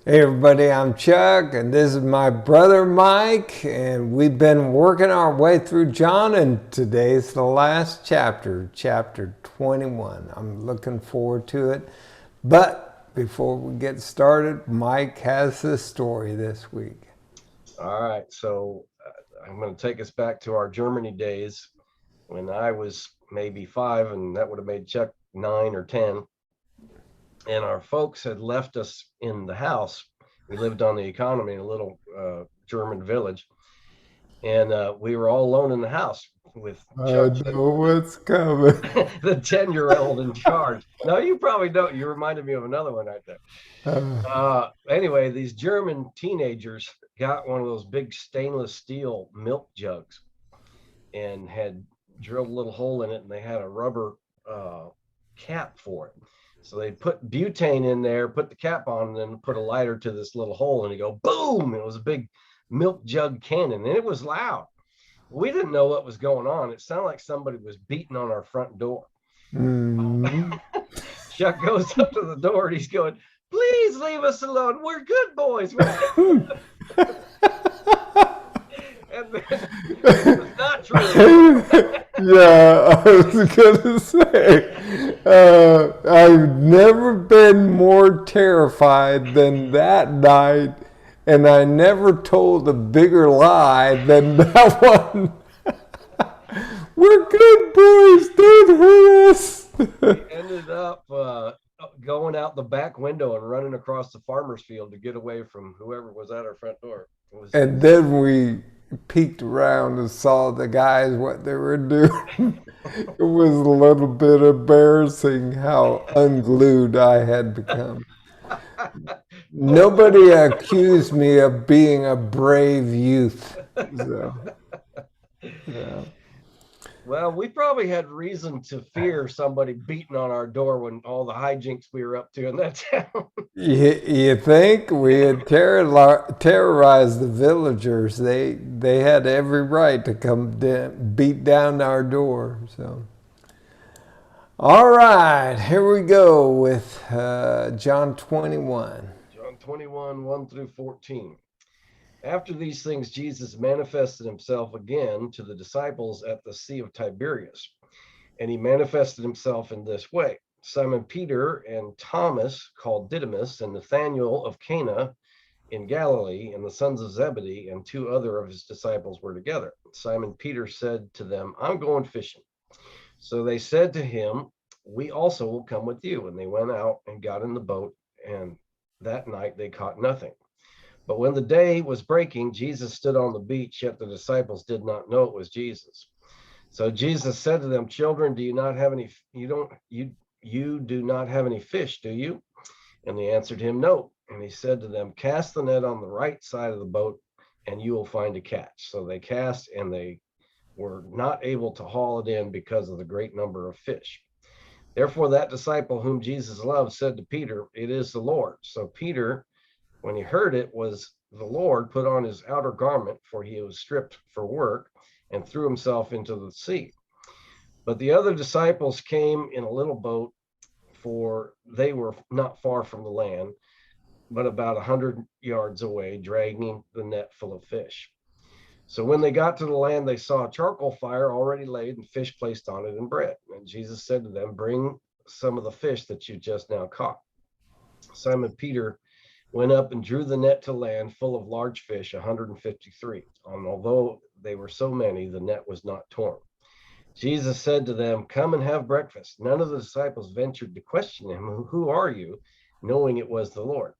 Hey everybody, I'm Chuck, and this is my brother Mike, and we've been working our way through John, and today's the last chapter, chapter 21. I'm looking forward to it. But before we get started, Mike has the story this week. All right, so I'm going to take us back to our Germany days when I was maybe 5, and that would have made Chuck 9 or 10. And our folks had left us in the house. We lived on the economy in a little German village, and we were all alone in the house with I Chuck, know what's coming. the 10-year-old in charge. No, you probably don't. You reminded me of another one right there. Anyway, these German teenagers got one of those big stainless steel milk jugs and had drilled a little hole in it, and they had a rubber cap for it. So they put butane in there, put the cap on, and then put a lighter to this little hole, and you go boom. It was a big milk jug cannon, and it was loud. We didn't know what was going on. It sounded like somebody was beating on our front door. Mm. Chuck goes up to the door and he's going, "Please leave us alone. We're good boys." We're and then, it was not true. Yeah, I was gonna say, I've never been more terrified than that night, and I never told a bigger lie than that one. We're good boys, don't hurt us. We ended up going out the back window and running across the farmer's field to get away from whoever was at our front door. And then we peeked around and saw the guys what they were doing. It was a little bit embarrassing how unglued I had become. Nobody accused me of being a brave youth. So, yeah. Well, we probably had reason to fear somebody beating on our door when all the hijinks we were up to in that town. You think we had terrorized the villagers? They had every right to come beat down our door. So, all right, here we go with John 21. John 21, 1 through 14. After these things, Jesus manifested himself again to the disciples at the Sea of Tiberias. And he manifested himself in this way: Simon Peter and Thomas, called Didymus, and Nathanael of Cana in Galilee, and the sons of Zebedee, and two other of his disciples were together. Simon Peter said to them, "I'm going fishing." So they said to him, "We also will come with you." And they went out and got in the boat, and that night they caught nothing. But when the day was breaking, Jesus stood on the beach, yet the disciples did not know it was Jesus. So Jesus said to them, "Children, do you not have any, you do not have any fish, do you?" And they answered him, "No." And he said to them, "Cast the net on the right side of the boat, and you will find a catch." So they cast, and they were not able to haul it in because of the great number of fish. Therefore, that disciple whom Jesus loved said to Peter, "It is the Lord." So Peter, when he heard it was the Lord, put on his outer garment, for he was stripped for work, and threw himself into the sea. But the other disciples came in a little boat, for they were not far from the land, but about 100 yards away, dragging the net full of fish. So when they got to the land, they saw a charcoal fire already laid, and fish placed on it, and bread. And Jesus said to them, "Bring some of the fish that you just now caught." Simon Peter went up and drew the net to land full of large fish, 153. And although they were so many, the net was not torn. Jesus said to them, "Come and have breakfast." None of the disciples ventured to question him, "Who are you?" knowing it was the Lord.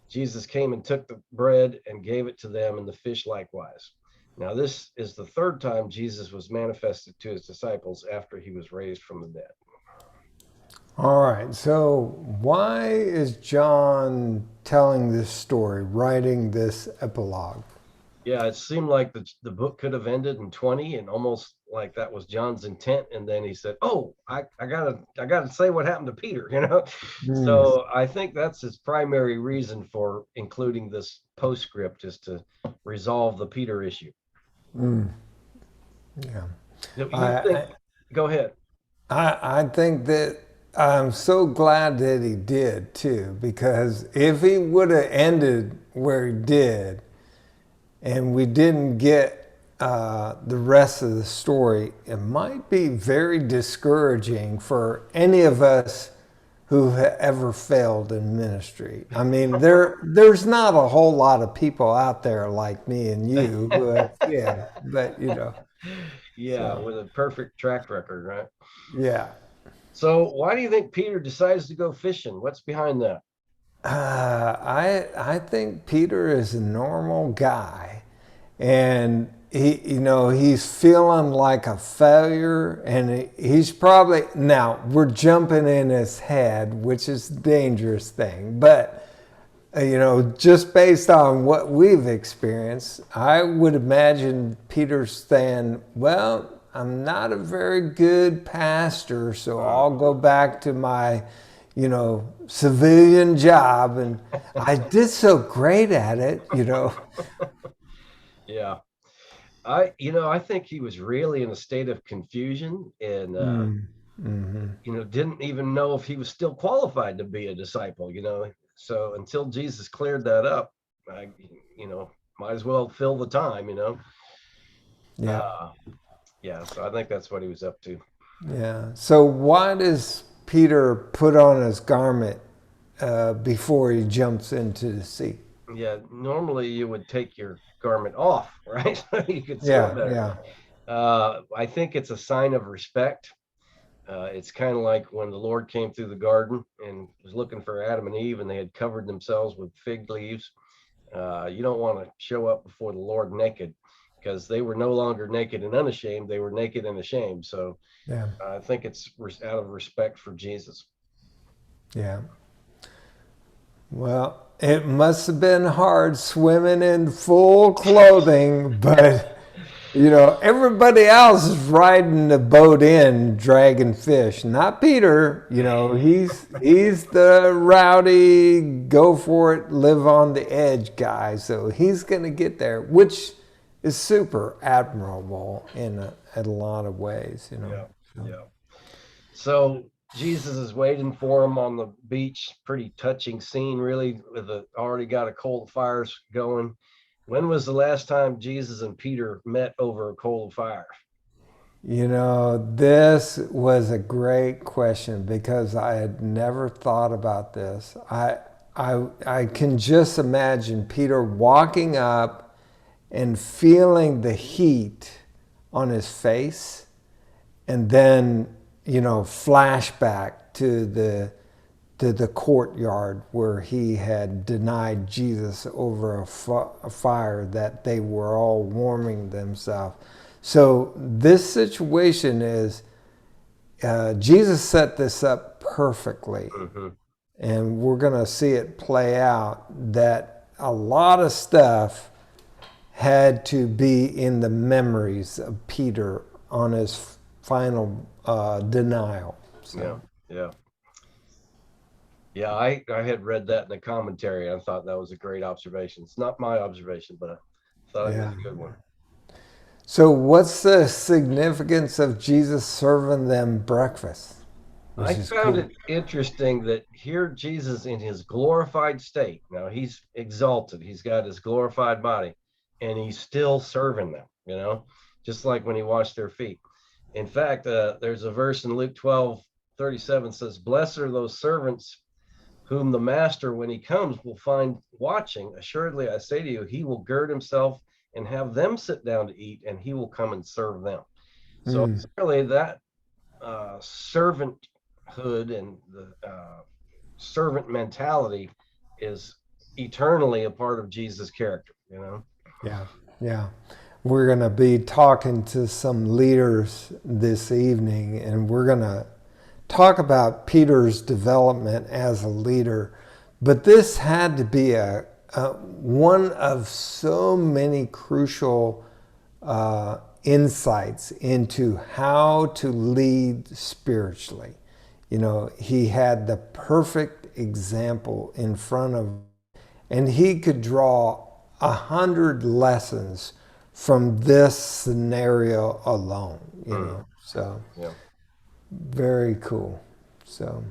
Jesus came and took the bread and gave it to them, and the fish likewise. Now, this is the third time Jesus was manifested to his disciples after he was raised from the dead. All right, so why is John telling this story, writing this epilogue? Yeah, it seemed like the book could have ended in 20, and almost like that was John's intent. And then he said, "Oh, I gotta say what happened to Peter." Hmm. So I think that's his primary reason for including this postscript, is to resolve the Peter issue. Mm, yeah. You I, think, go ahead. I think that I'm so glad that he did too, because if he would have ended where he did, and we didn't get the rest of the story, it might be very discouraging for any of us who have ever failed in ministry. I mean, there's not a whole lot of people out there like me and you who have failed, but Yeah, so with a perfect track record, right? yeah. So, why do you think Peter decides to go fishing? What's behind that? I think Peter is a normal guy, and he's feeling like a failure, and he's probably, now we're jumping in his head, which is a dangerous thing, but just based on what we've experienced, I would imagine Peter saying, well, I'm not a very good pastor, so Mm, I'll go back to my, civilian job. And I did so great at it. yeah, I think he was really in a state of confusion and didn't even know if he was still qualified to be a disciple. So until Jesus cleared that up, I, you know, might as well fill the time. Yeah. Uh, yeah, so I think that's what he was up to. Yeah. So why does Peter put on his garment before he jumps into the sea? Yeah, normally you would take your garment off, right? You could swim Yeah. better. Yeah. I think it's a sign of respect. It's kind of like when the Lord came through the garden and was looking for Adam and Eve, and they had covered themselves with fig leaves. You don't want to show up before the Lord naked, because they were no longer naked and unashamed. They were naked and ashamed. So Yeah. I think it's out of respect for Jesus. Yeah. Well, it must have been hard swimming in full clothing, but everybody else is riding the boat in dragging fish. Not Peter. He's the rowdy, go for it, live on the edge guy. So he's going to get there, which is super admirable in a lot of ways. Yeah, So, yeah. So Jesus is waiting for him on the beach. Pretty touching scene, really. With already got a coal of fires going. When was the last time Jesus and Peter met over a coal of fire? this was a great question because I had never thought about this. I can just imagine Peter walking up and feeling the heat on his face, and then flashback to the courtyard where he had denied Jesus over a fire that they were all warming themselves. So this situation is Jesus set this up perfectly, Mm-hmm. and we're going to see it play out that a lot of stuff had to be in the memories of Peter on his final denial. Yeah, So, yeah. Yeah, I had read that in the commentary. I thought that was a great observation. It's not my observation, but I thought it was yeah. a good one. So, what's the significance of Jesus serving them breakfast? I Which is found cool. it interesting that here Jesus in his glorified state. Now he's exalted. He's got his glorified body, and he's still serving them, just like when he washed their feet. In fact, there's a verse in Luke 12:37 says, "Blessed are those servants whom the master, when he comes, will find watching. Assuredly, I say to you, he will gird himself and have them sit down to eat, and he will come and serve them." So Mm, clearly, that servanthood and the servant mentality is eternally a part of Jesus' character. yeah, yeah. We're going to be talking to some leaders this evening, and we're going to talk about Peter's development as a leader. But this had to be one of so many crucial insights into how to lead spiritually. He had the perfect example in front of him, and he could draw 100 lessons from this scenario alone. Mm, So yeah. very cool. So,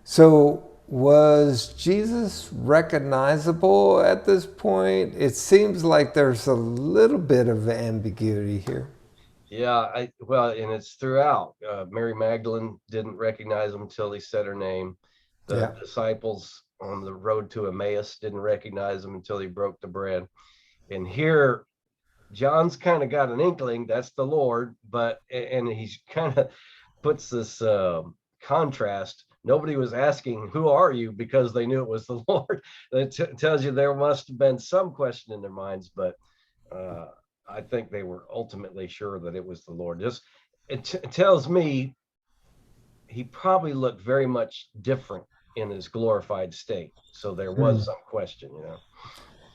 so was Jesus recognizable at this point? It seems like there's a little bit of ambiguity here. Yeah, well, and it's throughout. Mary Magdalene didn't recognize him until he said her name. The Yeah. disciples on the road to Emmaus didn't recognize him until he broke the bread. And here, John's kind of got an inkling that's the Lord, but and he's kind of puts this contrast. Nobody was asking, "Who are you?" because they knew it was the Lord. That tells you there must have been some question in their minds, but uh, I think they were ultimately sure that it was the Lord. Just it tells me he probably looked very much different in his glorified state. So there was some question, you know.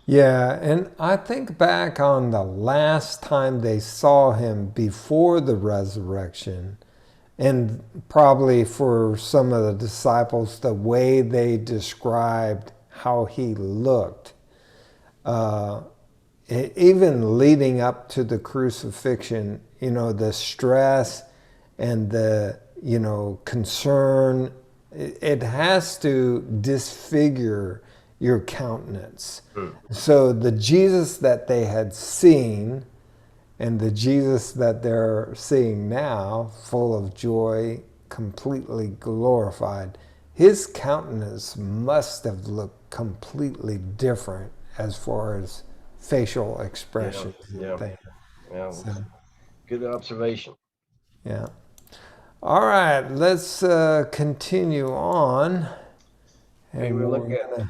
Yeah, and I think back on the last time they saw him before the resurrection, and probably for some of the disciples, the way they described how he looked, even leading up to the crucifixion, you know, the stress and the, you know, concern, it has to disfigure your countenance. So the Jesus that they had seen and the Jesus that they're seeing now, full of joy, completely glorified, his countenance must have looked completely different as far as facial expressions Yeah, and things. yeah. So, Good observation. yeah. All right, let's continue on. Okay, And we'll we're look at gonna,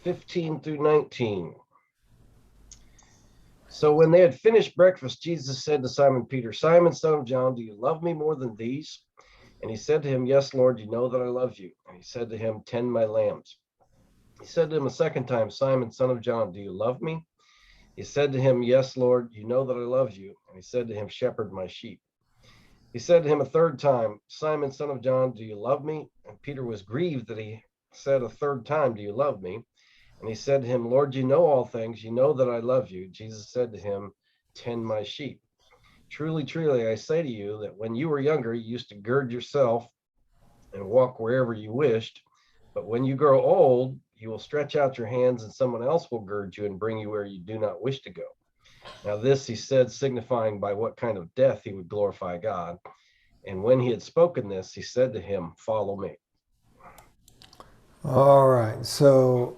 15 through 19. So when they had finished breakfast, Jesus said to Simon Peter, "Simon, son of John, do you love me more than these?" And he said to him, "Yes, Lord, you know that I love you." And he said to him, "Tend my lambs." He said to him a second time, "Simon, son of John, do you love me?" He said to him, "Yes, Lord, you know that I love you." And he said to him, "Shepherd my sheep." He said to him a third time, "Simon, son of John, do you love me?" And Peter was grieved that he said a third time, "Do you love me?" And he said to him, "Lord, you know all things. You know that I love you." Jesus said to him, "Tend my sheep. Truly, truly, I say to you that when you were younger, you used to gird yourself and walk wherever you wished. But when you grow old, you will stretch out your hands, and someone else will gird you and bring you where you do not wish to go." Now, this he said, signifying by what kind of death he would glorify God. And when he had spoken this, he said to him, "Follow me." all right, so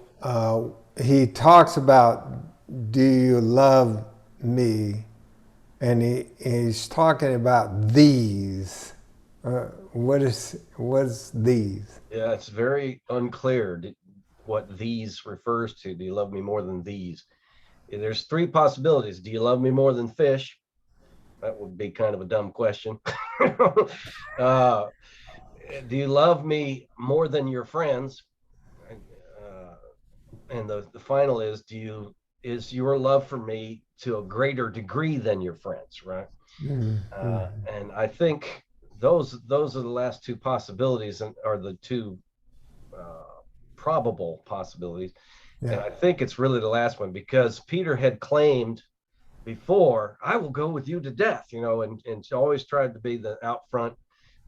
he talks about, do you love me? And he's talking about these. What's these? Yeah, it's very unclear what these refers to. Do you love me more than these? There's three possibilities. Do you love me more than fish? That would be kind of a dumb question. uh, do you love me more than your friends? Uh, and the final is, is your love for me to a greater degree than your friends, right? And I think those are the last two possibilities, and are the two uh, probable possibilities. And Yeah. I think it's really the last one, because Peter had claimed before, "I will go with you to death," you know, and she always tried to be the out front,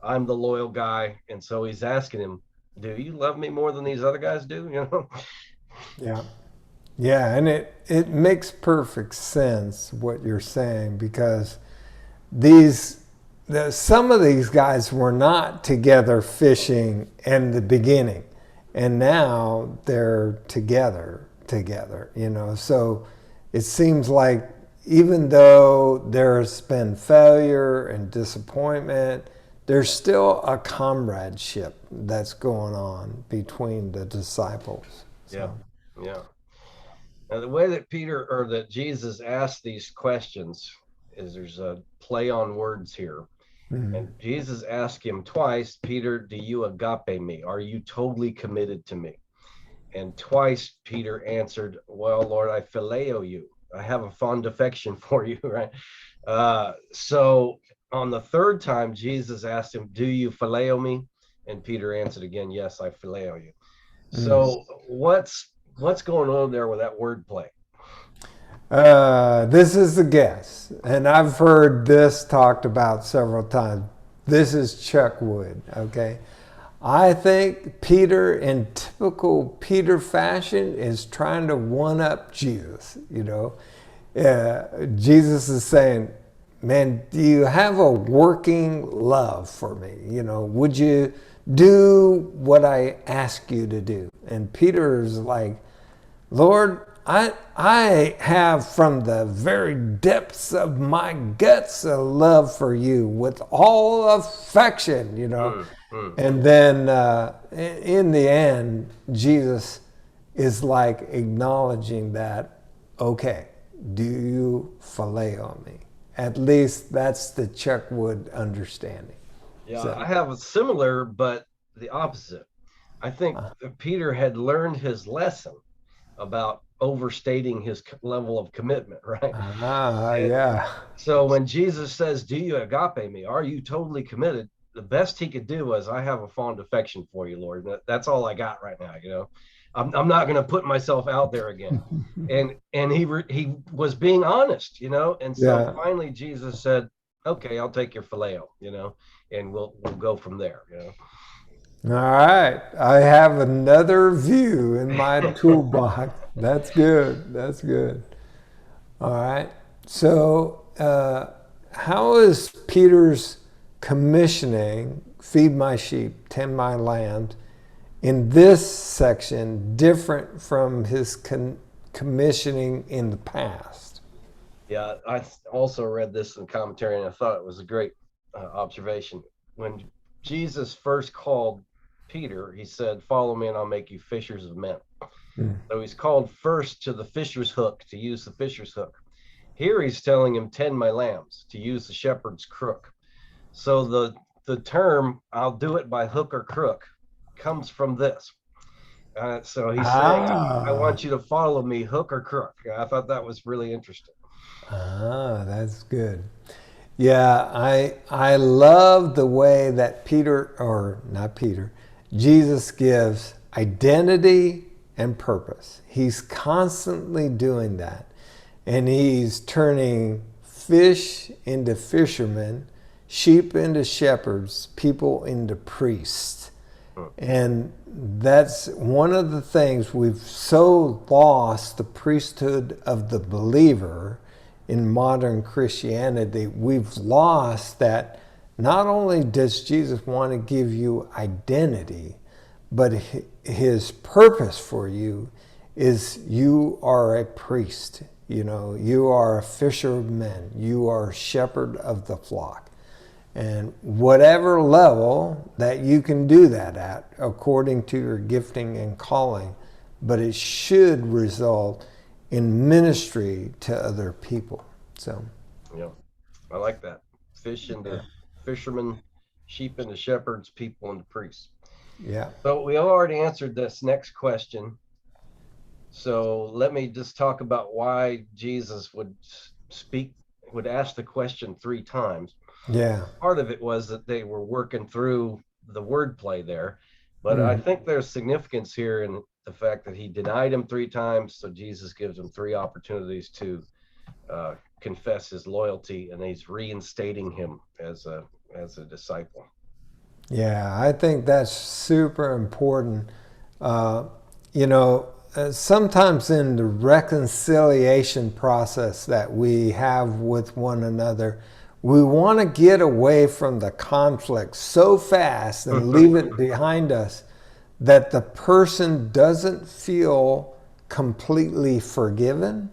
"I'm the loyal guy." And so he's asking him, "Do you love me more than these other guys do?" You know? Yeah. Yeah, and it makes perfect sense what you're saying, because these some of these guys were not together fishing in the beginning, and now they're together, you know. So it seems like even though there's been failure and disappointment, there's still a comradeship that's going on between the disciples. Yeah, So yeah. Now, the way that Peter, or that Jesus asked these questions, is there's a play on words here. And Jesus asked him twice, "Peter, do you agape me? Are you totally committed to me?" And twice Peter answered, "Well, Lord, I phileo you. I have a fond affection for you," right? So on the third time, Jesus asked him, "Do you phileo me?" And Peter answered again, "Yes, I phileo you." So what's going on there with that wordplay? this is a guess, and I've heard this talked about several times. This is Chuck Wood, okay? I think Peter, in typical Peter fashion, is trying to one up Jesus. Jesus is saying, "Man, do you have a working love for me? Would you do what I ask you to do?" And Peter's like, "Lord, I have from the very depths of my guts a love for you with all affection. Mm, mm. And then in the end, Jesus is like acknowledging that, okay, do you phileo me? At least that's the Chuckwood understanding. Yeah, So, I have a similar, but the opposite. I think that Peter had learned his lesson about overstating his level of commitment, right? And yeah. so when Jesus says, "Do you agape me? Are you totally committed?" The best he could do was, "I have a fond affection for you, Lord. That's all I got right now. I'm not going to put myself out there again." And he was being honest, And so Yeah. finally, Jesus said, "Okay, I'll take your phileo, and we'll go from there." All right. I have another view in my toolbox. That's good. That's good. All right. So, how is Peter's commissioning, feed my sheep, tend my lambs, in this section different from his commissioning in the past? Yeah, I also read this in commentary, and I thought it was a great observation. When Jesus first called Peter, he said, "Follow me, and I'll make you fishers of men." Mm. So he's called first to the fisher's hook, to use the fisher's hook. Here he's telling him, "Tend my lambs," to use the shepherd's crook. So the term "I'll do it by hook or crook" comes from this. So he's saying, "I Ah, want you to follow me, hook or crook." I thought that was really interesting. that's good. Yeah, I love the way that Peter, or not Peter, Jesus gives identity and purpose. He's constantly doing that. And he's turning fish into fishermen, sheep into shepherds, people into priests. And that's one of the things we've so lost the priesthood of the believer in modern Christianity. We've lost that not only does Jesus want to give you identity, but his purpose for you is you are a priest. You are a fisher of men. You are a shepherd of the flock. And whatever level that you can do that at, according to your gifting and calling, but it should result in ministry to other people. So, Yeah, I like that. Fish into fishermen, sheep into shepherds, people into priests. yeah. So we already answered this next question. So let me just talk about why Jesus would ask the question three times. Yeah. Part of it was that they were working through the wordplay there, but I Mhm. think there's significance here in the fact that he denied him three times. So Jesus gives him three opportunities to confess his loyalty, and he's reinstating him as a disciple. Yeah, I think that's super important. Uh, sometimes in the reconciliation process that we have with one another, we want to get away from the conflict so fast and leave it behind us that the person doesn't feel completely forgiven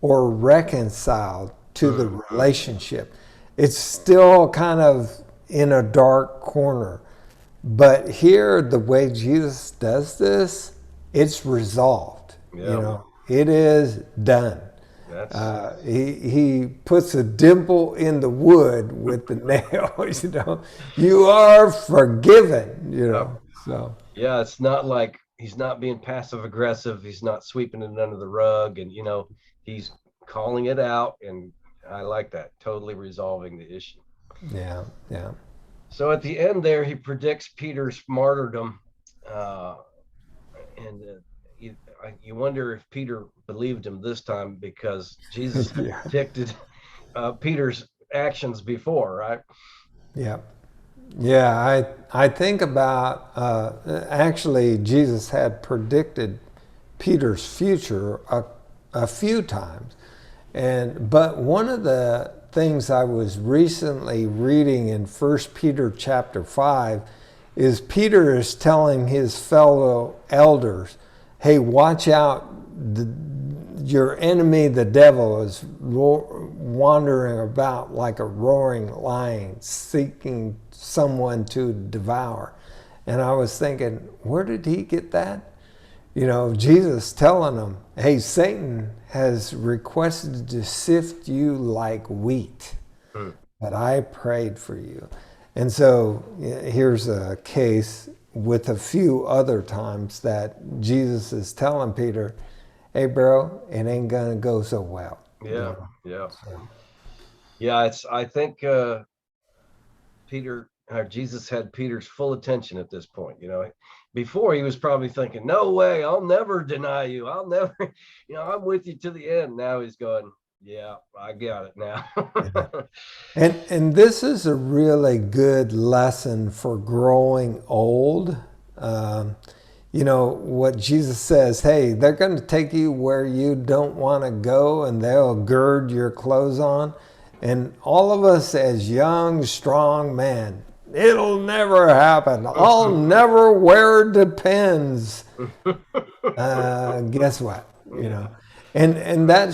or reconciled to the relationship. It's still kind of in a dark corner. But here, the way Jesus does this, it's resolved. Yeah, It is done. that's He puts a dimple in the wood with the nail. You are forgiven. uh, So yeah. It's not like he's not being passive aggressive. He's not sweeping it under the rug, and he's calling it out. And I like that, totally resolving the issue. yeah, yeah, So at the end there, he predicts Peter's martyrdom, uh, and you wonder if Peter believed him this time because Jesus yeah, predicted Peter's actions before, right? yeah. Yeah, I think about actually Jesus had predicted Peter's future a few times, but one of the things I was recently reading in First Peter chapter 5 is Peter is telling his fellow elders, "Hey, watch out! Your enemy, the devil, is wandering about like a roaring lion, seeking someone to devour." And I was thinking, where did he get that? You know, Jesus telling them, "Hey, Satan has requested to sift you like wheat, Hmm. but I prayed for you." And so here's a case with a few other times that Jesus is telling Peter, "Hey, bro, it ain't gonna go so well." You Yeah, know. yeah, So, yeah. I think Jesus had Peter's full attention at this point. Before he was probably thinking, "No way, I'll never deny you. I'll never, I'm with you to the end." Now he's going, "Yeah, I got it now." yeah. And this is a really good lesson for growing old. Um, you know what Jesus says, "Hey, they're going to take you where you don't want to go, and they'll gird your clothes on." And all of us as young, strong men, "It'll never happen. I'll never wear Depends." Guess what? You Yeah, know, and that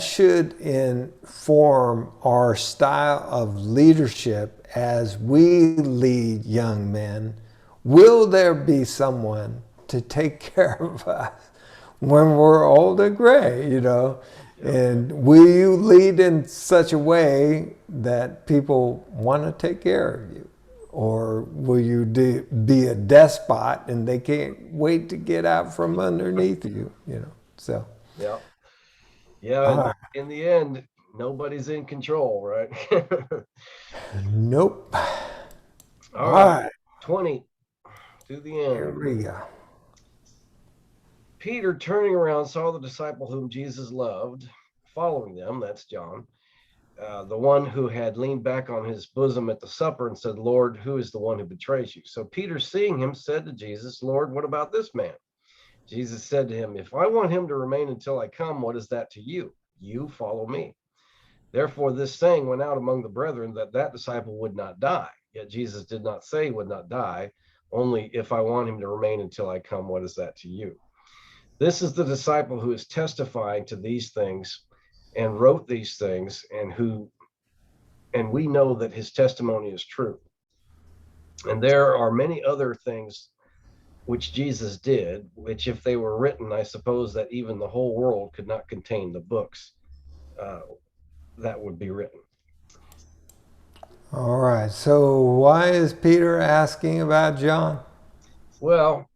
should inform our style of leadership as we lead young men. Will there be someone to take care of us when we're old and gray? You know, yeah, and will you lead in such a way that people want to take care of you? Or will you be a despot and they can't wait to get out from underneath you? You know. So, yeah, yeah. all And right. in the end, nobody's in control, right? Nope. All All right, right. 20 to the Here end. we go. Peter, turning around, saw the disciple whom Jesus loved following them. That's John, the one who had leaned back on his bosom at the supper and said, "Lord, who is the one who betrays you?" So Peter, seeing him, said to Jesus, "Lord, what about this man?" Jesus said to him, "If I want him to remain until I come, what is that to you? You follow me." Therefore, this saying went out among the brethren that disciple would not die. Yet Jesus did not say he would not die, only, "If I want him to remain until I come, what is that to you?" This is the disciple who is testifying to these things and wrote these things, and we know that his testimony is true. And there are many other things which Jesus did, which, if they were written, I suppose that even the whole world could not contain the books uh, that would be written. All right. So, why is Peter asking about John? Well,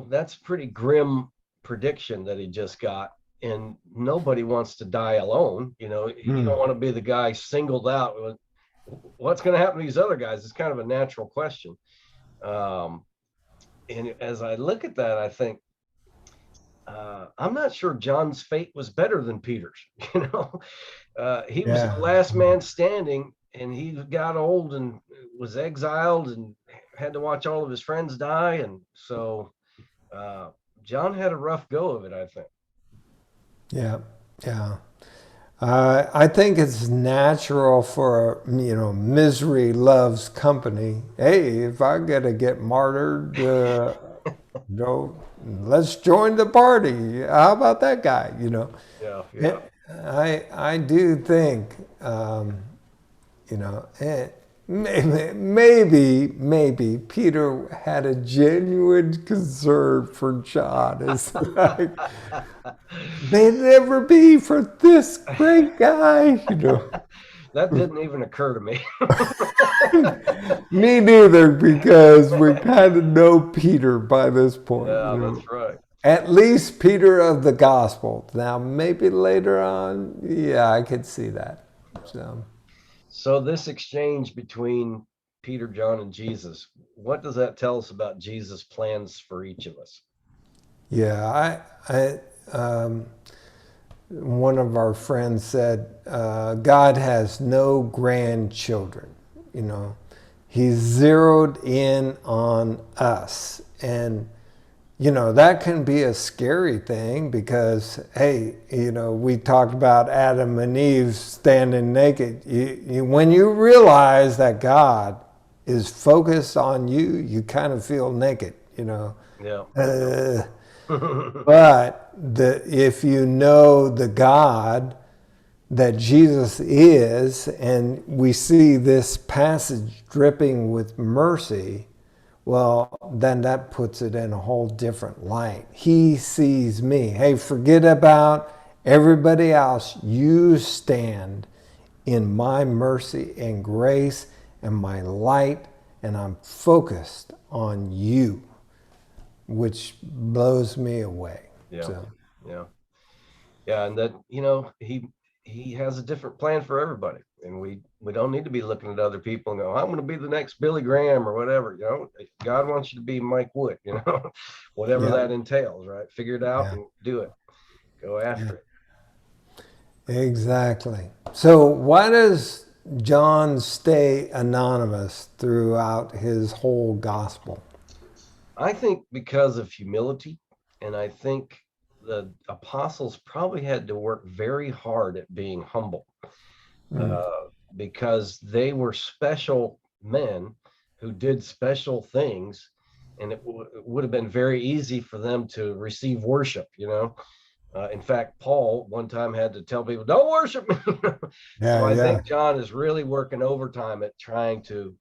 that's a pretty grim prediction that he just got. And nobody wants to die alone. You Hmm. don't want to be the guy singled out. What's going to happen to these other guys? It's kind of a natural question. Um, and as I look at that, I think, I'm not sure John's fate was better than Peter's. He was the Yeah. last man standing, and he got old and was exiled and had to watch all of his friends die. And so uh, John had a rough go of it, I think. Yeah. Yeah. I think it's natural for, misery loves company. Hey, if I gotta get martyred, you know, let's join the party. How about that guy? Yeah, Eh, yeah. I do think, you know, maybe Peter had a genuine concern for John. It's like, may never be for this great guy. That didn't even occur to me. Me neither, because we kind of know Peter by this point. Yeah, that's right. At least Peter of the gospel. Now, maybe later on, yeah, I could see that. So, So this exchange between Peter, John, and Jesus, what does that tell us about Jesus' plans for each of us? yeah, one of our friends said, God has no grandchildren, you know. He zeroed in on us. And, that can be a scary thing because, hey, we talked about Adam and Eve standing naked. When you realize that God is focused on you, you kind of feel naked. Yeah. Uh, but if you know the God that Jesus is, and we see this passage dripping with mercy, well, then that puts it in a whole different light. He sees me. Hey, forget about everybody else. You stand in my mercy and grace and my light, and I'm focused on you, which blows me away. Yeah. So, Yeah. Yeah. And that, he has a different plan for everybody. And we don't need to be looking at other people and go, I'm going to be the next Billy Graham or whatever. God wants you to be Mike Wood, whatever yeah, that entails, right? Figure it out yeah, and do it. Go yeah. after it. Exactly. So, why does John stay anonymous throughout his whole gospel? I think because of humility, and I think the apostles probably had to work very hard at being humble, Mm, uh, because they were special men who did special things, and it would have been very easy for them to receive worship. In fact, Paul one time had to tell people, "Don't worship me." So yeah, I yeah, think John is really working overtime at trying to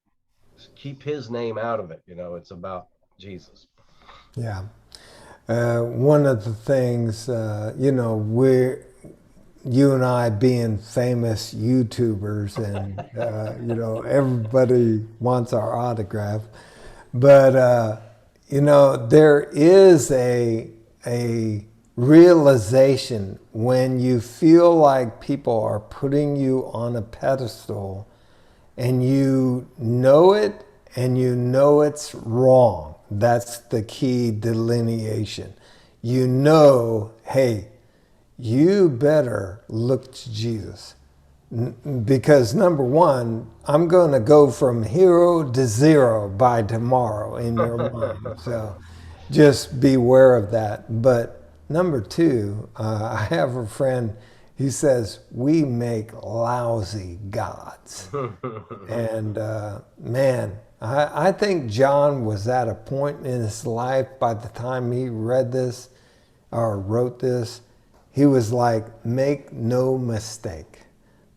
keep his name out of it. It's about Jesus. yeah. One of the things, you and I being famous YouTubers, and everybody wants our autograph, but there is a realization when you feel like people are putting you on a pedestal, and you know it, and you know it's wrong. That's the key delineation. Hey, you better look to Jesus. Because number one, I'm going to go from hero to zero by tomorrow in your mind. So just beware of that. But number two, I have a friend, he says, we make lousy gods. And man, I think John was at a point in his life by the time he read this or wrote this, he was like, make no mistake.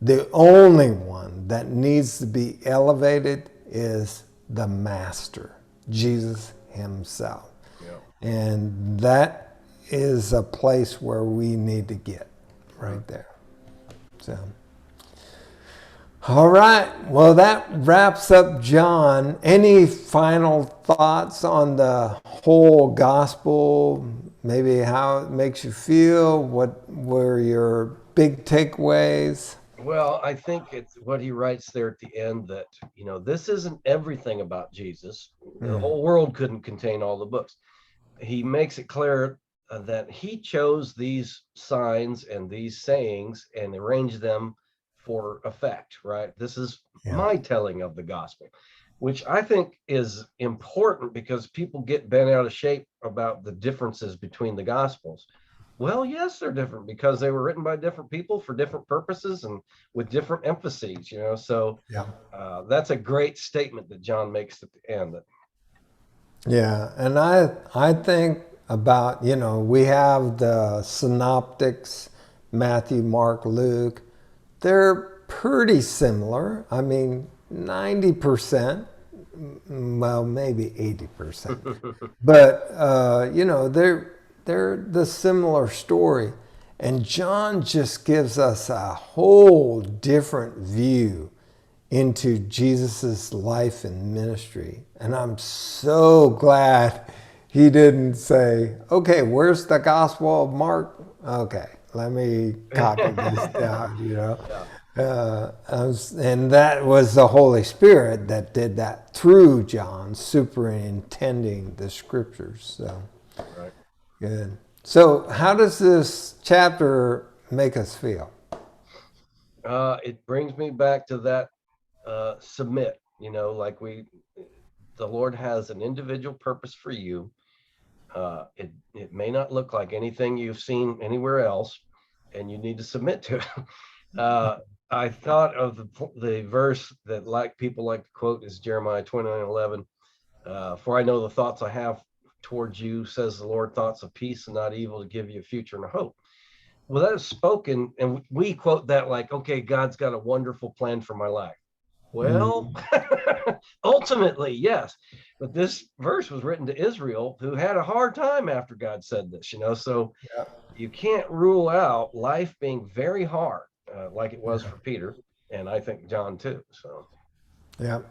The only one that needs to be elevated is the Master, Jesus himself. Yeah. And that is a place where we need to get right there. So. All right. Well, that wraps up John. Any final thoughts on the whole gospel? Maybe how it makes you feel? What were your big takeaways? Well, I think it's what he writes there at the end that, this isn't everything about Jesus. The Mm, whole world couldn't contain all the books. He makes it clear that he chose these signs and these sayings and arranged them for effect, right? This is yeah. my telling of the gospel, which I think is important because people get bent out of shape about the differences between the gospels. Well, yes, they're different because they were written by different people for different purposes and with different emphases. So Yeah. that's a great statement that John makes at the end. That Yeah. And I think about, we have the synoptics, Matthew, Mark, Luke. They're pretty similar. I mean, 90%, well, maybe 80%. But they're the similar story, and John just gives us a whole different view into Jesus's life and ministry. And I'm so glad he didn't say, "Okay, where's the Gospel of Mark? Okay, let me copy this down." yeah, And that was the Holy Spirit that did that through John, superintending the scriptures. So right. good. So, how does this chapter make us feel? It brings me back to that submit. like the Lord has an individual purpose for you. It may not look like anything you've seen anywhere else, and you need to submit to it. Uh, I thought of the verse that people like to quote is Jeremiah 29:11. For I know the thoughts I have towards you, says the Lord, thoughts of peace and not evil, to give you a future and a hope. Well, that is spoken, and we quote that like, okay, God's got a wonderful plan for my life. Well, ultimately, yes. But this verse was written to Israel, who had a hard time after God said this, so Yeah. you can't rule out life being very hard, like it was Yeah. for Peter, and I think John too. So, Yeah.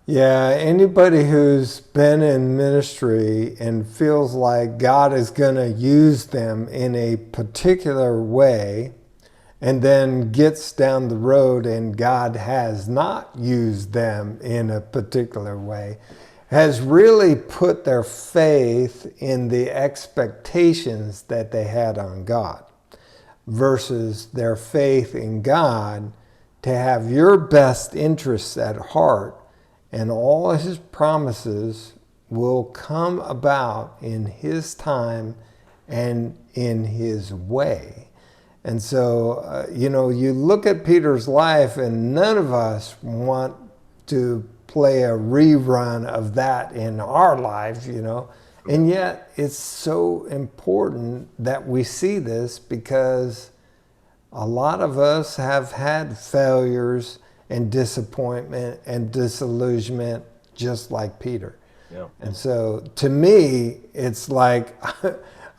Yeah, anybody who's been in ministry and feels like God is going to use them in a particular way, and then gets down the road and God has not used them in a particular way, has really put their faith in the expectations that they had on God versus their faith in God to have your best interests at heart, and all of his promises will come about in his time and in his way. And so, you look at Peter's life, and none of us want to play a rerun of that in our lives, And yet, it's so important that we see this, because a lot of us have had failures and disappointment and disillusionment just like Peter. yeah. And so to me, it's like,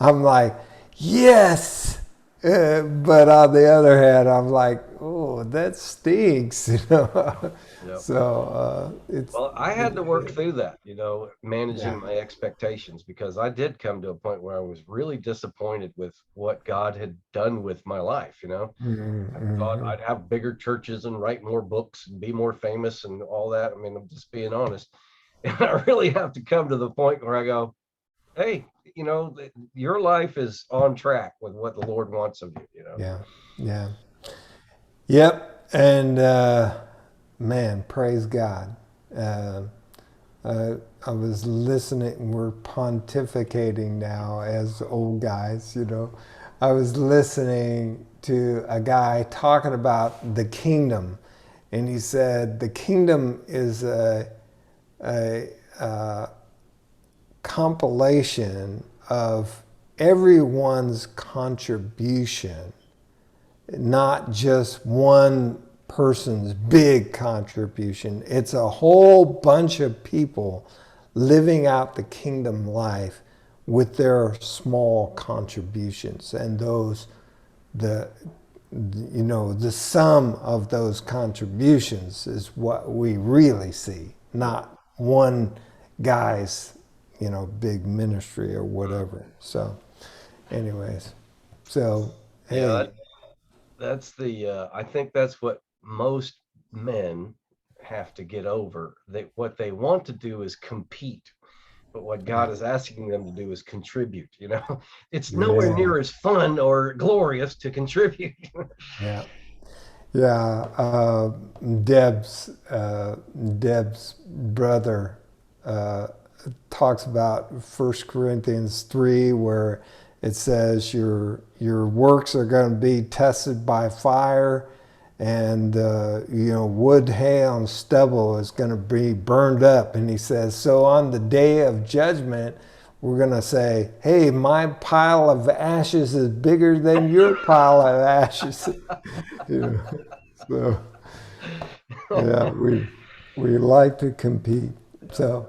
I'm like, yes. But on the other hand, I'm like, oh, that stinks, Yep. So it's. Well, I had to work through that, Yeah. managing my expectations, because I did come to a point where I was really disappointed with what God had done with my life. I thought Mm-hmm. I'd have bigger churches and write more books and be more famous and all that. I mean, I'm just being honest. And I really have to come to the point where I go, hey, your life is on track with what the Lord wants of you. Yeah. Yeah. Yep. And man, praise God. Uh, I was listening, we're pontificating now as old guys. I was listening to a guy talking about the kingdom, and he said the kingdom is a compilation of everyone's contribution, not just one person's big contribution. It's a whole bunch of people living out the kingdom life with their small contributions, and the sum of those contributions is what we really see, not one guy's big ministry or whatever. So anyways, so Yeah, hey. that's I think that's what most men have to get over. What they want to do is compete, but what Yeah. God is asking them to do is contribute. It's nowhere Yeah. near as fun or glorious to contribute. Yeah. Yeah. Deb's brother uh, talks about 1 Corinthians 3, where it says your works are going to be tested by fire, and wood, hay, and stubble is going to be burned up. And he says, so on the day of judgment, we're going to say, hey, my pile of ashes is bigger than your pile of ashes. you know, so yeah, we like to compete. So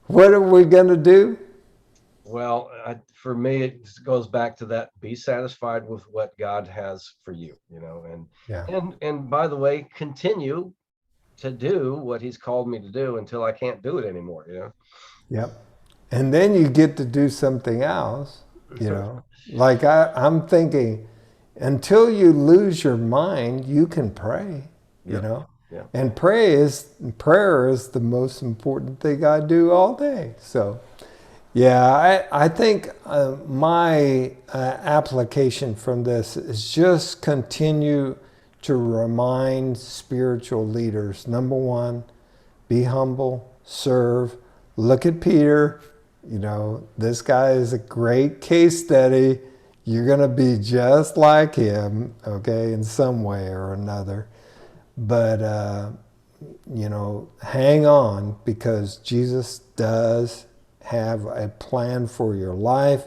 what are we going to do? Well, for me, it goes back to that: be satisfied with what God has for you, and Yeah. and by the way, continue to do what He's called me to do until I can't do it anymore. Yep. And then you get to do something else, Like I'm thinking, until you lose your mind, you can pray, you Yep. know. Yeah. And prayer is the most important thing I do all day. So, yeah, I think my application from this is just continue to remind spiritual leaders. Number one, be humble, serve. Look at Peter. You know, this guy is a great case study. You're going to be just like him, okay, in some way or another. But, you know, hang on, because Jesus does have a plan for your life,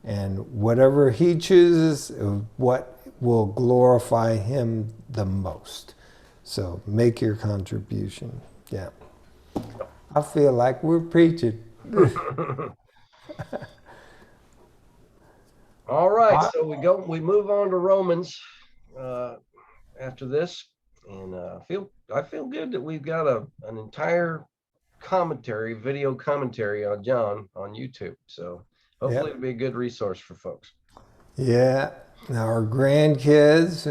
and whatever he chooses is what will glorify him the most. So make your contribution. Yeah. I feel like we're preaching. All right, so we move on to Romans after this, and I feel good that we've got an entire video commentary on John on YouTube. So hopefully Yep. it'll be a good resource for folks. Yeah. Now our grandkids,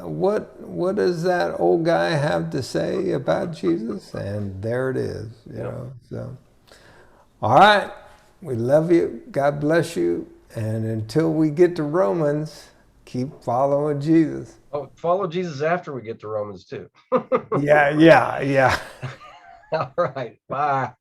what does that old guy have to say about Jesus? And there it is, you know. So, all right. We love you. God bless you. And until we get to Romans, keep following Jesus. Oh, follow Jesus after we get to Romans too. Yeah, yeah, yeah. All right. Bye.